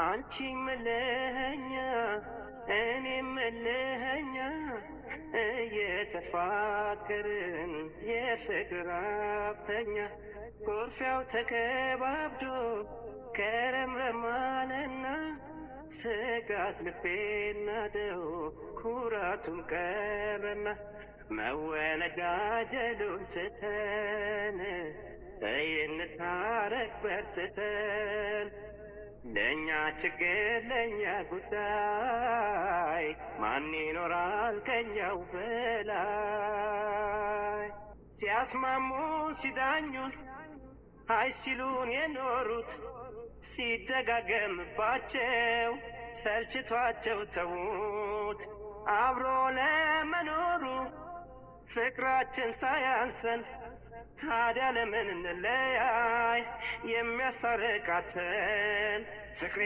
አንቺ ምለኸኛ እኔ ምለኸኛ እየተፋቀርን የፍቅር አብተኛ ጎርፊያው ተከባብዶ ከረምረማለና ስጋት ልቤን ናደው ኩራቱም ቀረና መወነጃጀሉን ትተን እንታረቅ በርትተን ለእኛ ችግር ለእኛ ጉዳይ ማን ይኖራል ከኛው በላይ ሲያስማሙ ሲዳኙን አይ ሲሉን የኖሩት ሲደጋገምባቸው ሰልችቷቸው ተዉት አብሮ ለመኖሩ ፍቅራችን ሳያንሰን ታዲያ ለምን እንለያይ የሚያስታርቃተን ፍቅሬ